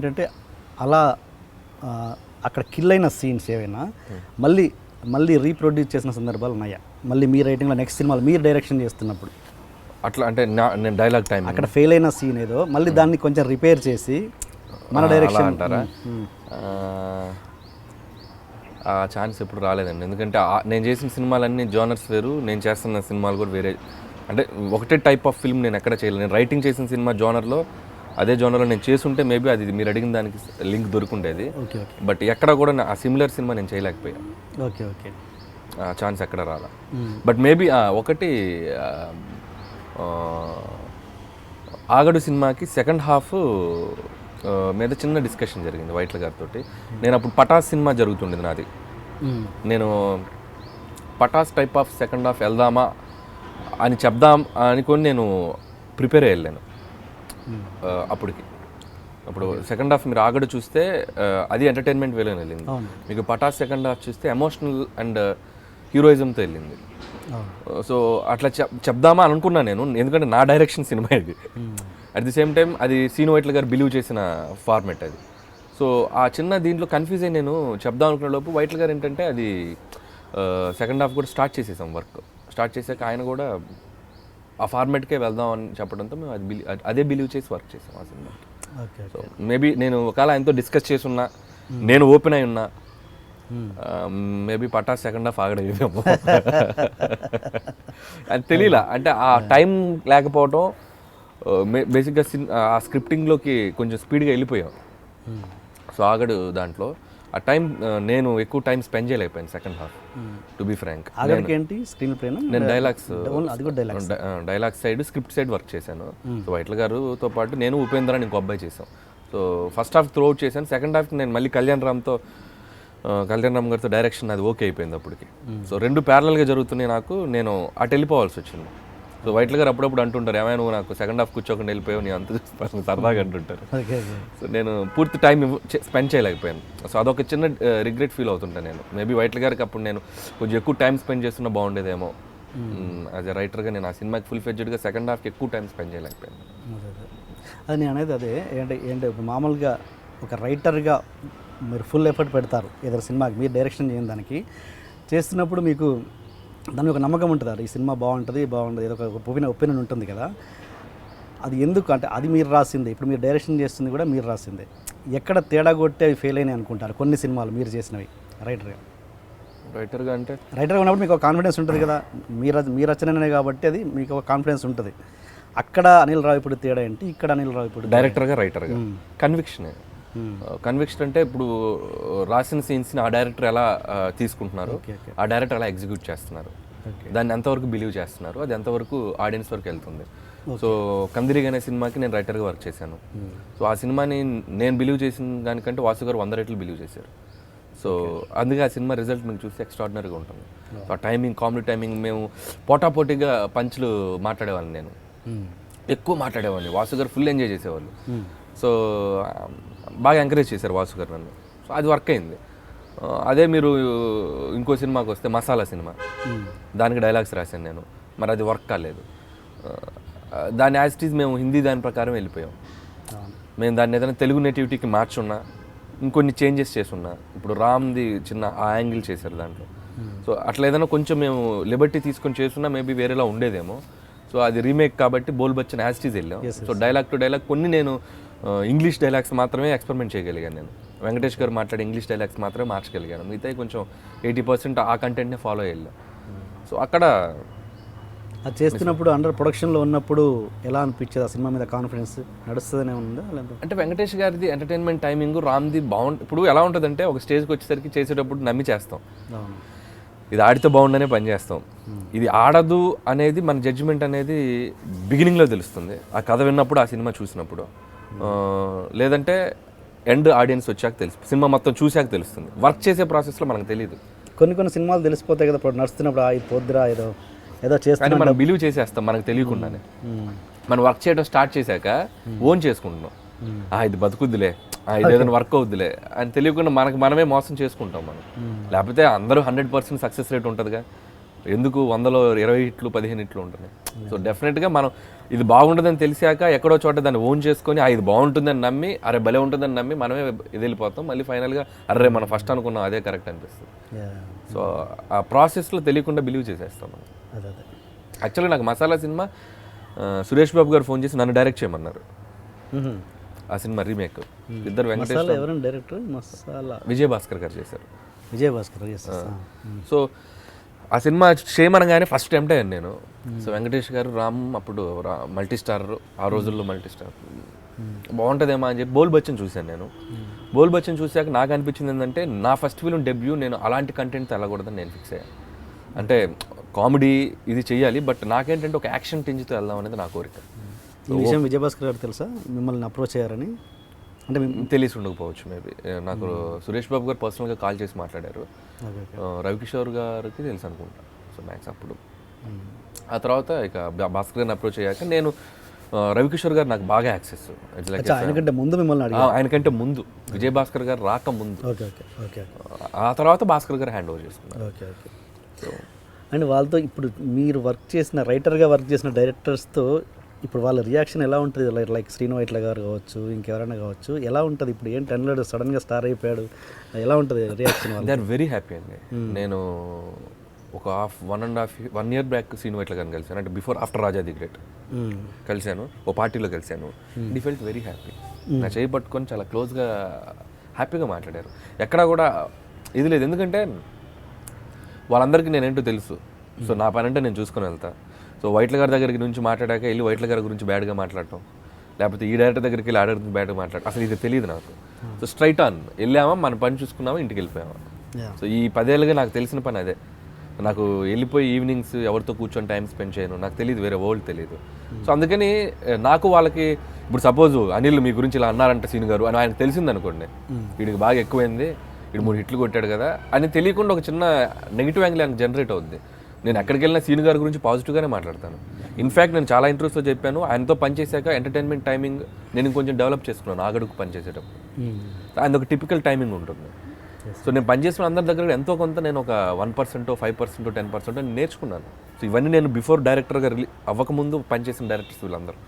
ఏంటంటే అలా అక్కడ కిల్ అయిన సీన్స్ ఏవైనా మళ్ళీ మళ్ళీ రీప్రొడ్యూస్ చేసిన సందర్భాలు ఉన్నాయా? మళ్ళీ మీ రైటింగ్లో నెక్స్ట్ సినిమాలు మీరు డైరెక్షన్ చేస్తున్నప్పుడు అట్లా అంటే నేను డైలాగ్ టైం అక్కడ ఫెయిల్ అయిన సీన్ ఏదో మళ్ళీ దాన్ని కొంచెం రిపేర్ చేసి మన డైరెక్షన్ అంటారా? ఆ ఛాన్స్ ఎప్పుడు రాలేదండి. ఎందుకంటే నేను చేసిన సినిమాలన్నీ జోనర్స్ వేరు, నేను చేస్తున్న సినిమాలు కూడా వేరే. అంటే ఒకటే టైప్ ఆఫ్ ఫిల్మ్ నేను ఎక్కడ చేయలేదు. నేను రైటింగ్ చేసిన సినిమా జోనర్లో అదే జోనర్లో నేను చేసుంటే మేబీ అది మీరు అడిగిన దానికి లింక్ దొరుకుండేది. బట్ ఎక్కడ కూడా ఆ సిమిలర్ సినిమా నేను చేయలేకపోయాను. ఓకే ఓకే ఛాన్స్ ఎక్కడ రాలా. బట్ మేబీ ఒకటి ఆగడు సినిమాకి సెకండ్ హాఫ్ మీద చిన్న డిస్కషన్ జరిగింది వైట్ల గారితో. నేను అప్పుడు పటాస్ సినిమా జరుగుతుండేది నాది. నేను Pataas type of second half వెళ్దామా అని చెప్దాం అనుకొని నేను ప్రిపేర్ అయ్యి వెళ్ళాను అప్పటికి. అప్పుడు సెకండ్ హాఫ్ మీరు ఆగడు చూస్తే అది ఎంటర్టైన్మెంట్ వేలో వెళ్ళింది. మీకు పటాస్ సెకండ్ హాఫ్ చూస్తే ఎమోషనల్ అండ్ హీరోయిజంతో వెళ్ళింది. సో అట్లా చెప్దామా అనుకున్నా నేను, ఎందుకంటే నా డైరెక్షన్ సినిమా ఇది. అట్ ది సేమ్ టైం అది సీను వైట్ల గారు బిలీవ్ చేసిన ఫార్మెట్ అది. సో ఆ చిన్న దీంట్లో కన్ఫ్యూజ్ అయ్యి నేను చెప్దాం అనుకునే లోపు వైట్ల గారు ఏంటంటే అది సెకండ్ హాఫ్ కూడా స్టార్ట్ చేసేసాం. వర్క్ స్టార్ట్ చేశాక ఆయన కూడా ఆ ఫార్మెట్కే వెళ్దాం అని చెప్పడంతో మేము అదే బిలీవ్ చేసి వర్క్ చేసాం ఆ సినిమాకి. సో మేబీ నేను ఒకవేళ ఆయనతో డిస్కస్ చేసి ఉన్నా, నేను ఓపెన్ అయి ఉన్నా, మేబీ పటాస్ సెకండ్ హాఫ్ ఆగడేమో అది తెలియలా. అంటే ఆ టైం లేకపోవటం, బేసిక్గా ఆ స్క్రిప్టింగ్లోకి కొంచెం స్పీడ్గా వెళ్ళిపోయాం. సో ఆగడు దాంట్లో ఆ టైం నేను ఎక్కువ టైం స్పెండ్ చేయలేకపోయాను second half, to be frank. నేను dialogue side, script side work చేశాను. సో వైట్ల గారుతో పాటు నేను ఉపేంద్ర అని ఇంకో అబ్బాయి చేశాం. So first half throughout చేశాను. సెకండ్ హాఫ్కి నేను మళ్ళీ కళ్యాణ్ రామ్ గారితో డైరెక్షన్ అది ఓకే అయిపోయింది అప్పటికి. సో రెండు ప్యారలల్గా జరుగుతున్నాయి నాకు. నేను అటు వెళ్ళిపోవాల్సి వచ్చింది. సో వైట్ల గారు అప్పుడప్పుడు అంటుంటారు, ఏమైనా నువ్వు నాకు సెకండ్ హాఫ్ కూర్చోకుండా వెళ్ళిపోయావు, నేను అంత చూస్తాను సరదాగా అంటుంటారు. సో నేను పూర్తి టైం స్పెండ్ చేయలేకపోయాను. సో అదొక చిన్న రిగ్రెట్ ఫీల్ అవుతుంటాను నేను. మేబీ వైట్ల గారికి అప్పుడు నేను కొంచెం ఎక్కువ టైం స్పెండ్ చేస్తున్నా బాగుండేదేమో. యాజ్ ఎ రైటర్గా నేను ఆ సినిమాకి ఫుల్ ఫ్లెడ్జ్డ్గా సెకండ్ హాఫ్కి ఎక్కువ టైం స్పెండ్ చేయలేకపోయాను. అది నేను అనేది అదే ఏంటి మామూలుగా ఒక రైటర్గా మీరు ఫుల్ ఎఫర్ట్ పెడతారు ఏదైనా సినిమాకి, మీరు డైరెక్షన్ చేయని దానికి చేస్తున్నప్పుడు మీకు దాని ఒక నమ్మకం ఉంటుంది, ఈ సినిమా బాగుంటుంది ఏదో ఒక ఒపీనియన్ ఉంటుంది కదా. అది ఎందుకు అంటే అది మీరు రాసిందే, ఇప్పుడు మీరు డైరెక్షన్ చేస్తుంది కూడా మీరు రాసిందే. ఎక్కడ తేడా కొట్టి అవి ఫెయిల్ అయినాయి అనుకుంటారు కొన్ని సినిమాలు మీరు చేసినవి రైటర్గా అంటే రైటర్గా ఉన్నప్పుడు మీకు ఒక కాన్ఫిడెన్స్ ఉంటుంది కదా, మీ రచననే కాబట్టి అది మీకు ఒక కాన్ఫిడెన్స్ ఉంటుంది. అక్కడ అనిల్ రావిపూడి తేడా ఏంటి, ఇక్కడ అనిల్ రావిపూడి డైరెక్టర్గా రైటర్గా కన్విక్షన్ అంటే ఇప్పుడు రాసిన సీన్స్ని ఆ డైరెక్టర్ ఎలా తీసుకుంటున్నారు, ఆ డైరెక్టర్ ఎలా ఎగ్జిక్యూట్ చేస్తున్నారు, దాన్ని ఎంతవరకు బిలీవ్ చేస్తున్నారు, అది ఎంతవరకు ఆడియన్స్ వరకు వెళ్తుంది. సో కందిరిగ్ అనే సినిమాకి నేను రైటర్గా వర్క్ చేశాను. సో ఆ సినిమాని నేను బిలీవ్ చేసిన దానికంటే వాసు గారు 100 రెట్లు బిలీవ్ చేశారు. సో అందుకే ఆ సినిమా రిజల్ట్ మీకు చూస్తే ఎక్స్ట్రాడినరీగా ఉంటుంది. సో ఆ టైమింగ్, కామెడీ టైమింగ్, మేము పోటాపోటీగా పంచులు మాట్లాడేవాళ్ళని, నేను ఎక్కువ మాట్లాడేవాడిని, వాసు గారు ఫుల్ ఎంజాయ్ చేసేవాళ్ళు. సో బాగా ఎంకరేజ్ చేశారు వాసు గారు నన్ను. సో అది వర్క్ అయింది. అదే మీరు ఇంకో సినిమాకి వస్తే మసాలా సినిమా, దానికి డైలాగ్స్ రాశాను నేను, మరి అది వర్క్ కాలేదు. దాని యాజ్ ఇట్ ఈజ్ మేము హిందీ దాని ప్రకారం వెళ్ళిపోయాం. మేము దాన్ని ఏదైనా తెలుగు నేటివిటీకి మార్చున్నా, ఇంకొన్ని చేంజెస్ చేసున్నా. ఇప్పుడు రామ్ది చిన్న ఆ యాంగిల్ చేశారు దాంట్లో. సో అట్లా ఏదైనా కొంచెం మేము లిబర్టీ తీసుకొని చేస్తున్నా మేబీ వేరేలా ఉండేదేమో. సో అది రీమేక్ కాబట్టి బోల్ బచ్చన్ యాజ్ ఇట్ ఈజ్ వెళ్ళాం. సో డైలాగ్ టు డైలాగ్ కొన్ని నేను ఇంగ్లీష్ డైలాగ్స్ మాత్రమే ఎక్స్పెరిమెంట్ చేయగలిగాను. నేను వెంకటేష్ గారు మాట్లాడే ఇంగ్లీష్ డైలాగ్స్ మాత్రమే మార్చగలిగాను. మిగతా కొంచెం 80% ఆ కంటెంట్నే ఫాలో అయ్యాను. సో అక్కడ అది చేస్తున్నప్పుడు అండర్ ప్రొడక్షన్లో ఉన్నప్పుడు ఎలా అనిపించేది, ఆ సినిమా మీద కాన్ఫిడెన్స్ నడుస్తుందనే ఉందా? అంటే వెంకటేష్ గారిది ఎంటర్టైన్మెంట్ టైమింగ్, రామ్ది బాగుంటుంది. ఇప్పుడు ఎలా ఉంటుందంటే ఒక స్టేజ్కి వచ్చేసరికి చేసేటప్పుడు నమ్మి చేస్తాం, ఇది ఆడితే బాగుండనే పని చేస్తాం. ఇది ఆడదు అనేది మన జడ్జిమెంట్ అనేది బిగినింగ్లో తెలుస్తుంది, ఆ కథ విన్నప్పుడు, ఆ సినిమా చూసినప్పుడు. లేదంటే ఎండ్ ఆడియన్స్ వచ్చాక తెలుసు, సినిమా మొత్తం చూశాక తెలుస్తుంది. వర్క్ చేసే ప్రాసెస్లో మనకు తెలియదు. కొన్ని సినిమాలు తెలిసిపోతాయి కదా, ఇప్పుడు నడుస్తున్నప్పుడు ఇది పొద్దురా ఏదో చేస్తాం, మనం బిలీవ్ చేసేస్తాం మనకు తెలియకుండానే. మనం వర్క్ చేయడం స్టార్ట్ చేశాక ఓన్ చేసుకుంటున్నాం, ఇది బతుకుద్దులే, ఇది ఏదైనా వర్క్ అవుద్దులే అని తెలియకుండా మనకు మనమే మోసం చేసుకుంటాం మనం. లేకపోతే అందరూ 100% సక్సెస్ రేట్ ఉంటుందిగా. ఎందుకు 100లో 20 హిట్లు 15 హిట్లు ఉంటున్నాయి. సో డెఫినెట్గా మనం ఇది బాగుంటుందని తెలిసాక ఎక్కడో చోట దాన్ని ఓన్ చేసుకొని ఇది బాగుంటుందని నమ్మి అరే భలే ఉంటుందని నమ్మి మనమే ఇది వెళ్ళిపోతాం. మళ్ళీ ఫైనల్గా అరే మనం ఫస్ట్ అనుకున్నాం అదే కరెక్ట్ అనిపిస్తుంది. సో ఆ ప్రాసెస్లో తెలియకుండా బిలీవ్ చేసేస్తాం మనం. అదే అదే యాక్చువల్గా నాకు మసాలా సినిమా సురేష్ బాబు గారు ఫోన్ చేసి నన్ను డైరెక్ట్ చేయమన్నారు. ఆ సినిమా రీమేక్ ఇద్దరు వెంకటేష్ మసాలా ఎవరైనా డైరెక్టర్ మసాలా విజయభాస్కర్ గారు చేశారు. విజయభాస్కర్ సో ఆ సినిమా చేయమనగానే ఫస్ట్ టైం అయ్యాను నేను. సో వెంకటేష్ గారు రామ్ అప్పుడు మల్టీ స్టార్, ఆ రోజుల్లో మల్టీ స్టార్ బాగుంటుందేమో అని చెప్పి బోల్ బచ్చన్ చూశాను నేను. బోల్ బచ్చన్ చూశాక నాకు అనిపించింది ఏంటంటే నా ఫస్ట్ ఫిల్మ్ డెబ్యూ, నేను అలాంటి కంటెంట్ వెళ్ళకూడదని నేను ఫిక్స్ అయ్యాను. అంటే కామెడీ ఇది చెయ్యాలి, బట్ నాకేంటంటే ఒక యాక్షన్ టింజ్తో వెళ్దాం అనేది నా కోరిక. ఈ విషయం విజయభాస్కర్ గారు తెలుసా మిమ్మల్ని అప్రోచ్ అయ్యారని? అంటే తెలిసి ఉండకపోవచ్చు మేబీ. నాకు సురేష్ బాబు గారు పర్సనల్గా కాల్ చేసి మాట్లాడారు. రవికిషోర్ గారికి తెలుసు అనుకుంటా. సో మ్యాక్స్ అప్పుడు ఆ తర్వాత ఇక భాస్కర్ గారిని అప్రోచ్ అయ్యాక నేను రవికిషోర్ గారు నాకు బాగా యాక్సెస్. ఆయనకంటే ముందు మిమ్మల్ని ఆయనకంటే ముందు విజయభాస్కర్ గారు రాక ముందు. ఓకే ఓకే ఓకే ఆ తర్వాత భాస్కర్ గారు హ్యాండ్ ఓవర్ చేసుకున్నారు. Okay okay. అండ్ వాళ్ళతో ఇప్పుడు మీరు వర్క్ చేసిన రైటర్గా వర్క్ చేసిన డైరెక్టర్స్తో ఇప్పుడు వాళ్ళ రియాక్షన్ ఎలా ఉంటుంది? లైక్ శ్రీను వైట్ల గారు కావచ్చు, ఇంకెవరైనా కావచ్చు, ఎలా ఉంటుంది? ఇప్పుడు ఏంటి అన్నాడు సడన్గా స్టార్ అయిపోయాడు, ఎలా ఉంటుంది reaction? They are very happy అండి. నేను ఒక 1.5 year బ్యాక్ శ్రీను వైట్ల గారిని కలిసాను. అంటే before after Raja the great కలిశాను, ఓ పార్టీలో కలిశాను. డి ఫెల్ట్ వెరీ హ్యాపీ. నా చేయి పట్టుకొని చాలా క్లోజ్గా హ్యాపీగా మాట్లాడారు. ఎక్కడా కూడా ఇది లేదు, ఎందుకంటే వాళ్ళందరికీ నేనేంటో తెలుసు. సో నా పని అంటే నేను చూసుకొని వెళ్తా. సో వైట్ల గారి దగ్గరికి నుంచి మాట్లాడాక వెళ్ళి వైట్ల గారి గురించి బ్యాడ్గా మాట్లాడటం, లేకపోతే ఈ డైరెక్టర్ దగ్గరికి వెళ్ళి ఆ డైరెక్టర్ బ్యాడ్గా మాట్లాడటం, అసలు ఇది తెలియదు నాకు. సో స్ట్రైట్ ఆన్ వెళ్ళామా, మన పని చూసుకున్నామా, ఇంటికి వెళ్ళిపోయామా. సో ఈ 10 ఏళ్ళుగా నాకు తెలిసిన పని అదే. నాకు వెళ్ళిపోయి ఈవినింగ్స్ ఎవరితో కూర్చొని టైం స్పెండ్ చేయను, నాకు తెలియదు, వేరే వరల్డ్ తెలియదు. సో అందుకని నాకు వాళ్ళకి ఇప్పుడు సపోజ్ అనిల్ మీ గురించి ఇలా అన్నారంట సీన్ గారు అని ఆయనకు తెలిసింది అనుకోండి, వీడికి బాగా ఎక్కువైంది, వీడు 3 హిట్లు కొట్టాడు కదా అని తెలియకుండా ఒక చిన్న నెగిటివ్ యాంగిల్ ఆయనకు జనరేట్ అవుద్ది. నేను ఎక్కడికి వెళ్ళినా సీన్ గారి గురించి పాజిటివ్గానే మాట్లాడతాను. ఇన్ఫ్యాక్ట్ నేను చాలా ఇంట్రెస్ట్తో చెప్పాను, ఆయనతో పనిచేశాక ఎంటర్టైన్మెంట్ టైమింగ్ నేను ఇంకొంచెం డెవలప్ చేసుకున్నాను. ఆగడుకు పనిచేసేటప్పుడు ఆయన ఒక టిపికల్ టైమింగ్ ఉంటుంది. సో నేను పనిచేసిన అందరి దగ్గర ఎంతో కొంత నేను ఒక 1%, 5%, 10% నేర్చుకున్నాను. సో ఇవన్నీ నేను బిఫోర్ డైరెక్టర్గా అవ్వకముందు పనిచేసిన డైరెక్టర్స్ వీళ్ళందరూ.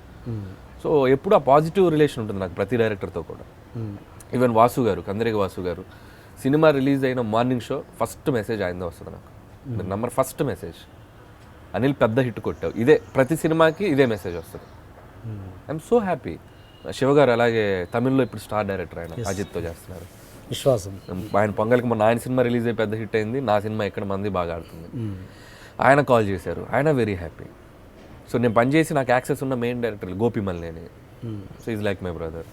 సో ఎప్పుడు ఆ పాజిటివ్ రిలేషన్ ఉంటుంది నాకు ప్రతి డైరెక్టర్తో కూడా. ఈవెన్ వాసు గారు, కందిరేగ వాసు గారు, సినిమా రిలీజ్ అయిన మార్నింగ్ షో ఫస్ట్ మెసేజ్ ఆయనతో వస్తుంది నాకు. నంబర్ ఫస్ట్ మెసేజ్, అనిల్ పెద్ద హిట్ కొట్టావు, ఇదే ప్రతి సినిమాకి ఇదే మెసేజ్ వస్తుంది. I'm so happy. శివగారు అలాగే తమిళ్లో ఇప్పుడు స్టార్ డైరెక్టర్, ఆయన అజిత్తో చేస్తున్నారు. విశ్వాసం. ఆయన పొంగల్కి మొన్న ఆయన సినిమా రిలీజ్ అయ్యి పెద్ద హిట్ అయింది, నా సినిమా ఎక్కడ మంది బాగా ఆడుతుంది. ఆయన కాల్ చేశారు, ఆయన వెరీ హ్యాపీ. సో నేను పనిచేసి నాకు యాక్సెస్ ఉన్న main director Gopi Malineni. So is like my brother.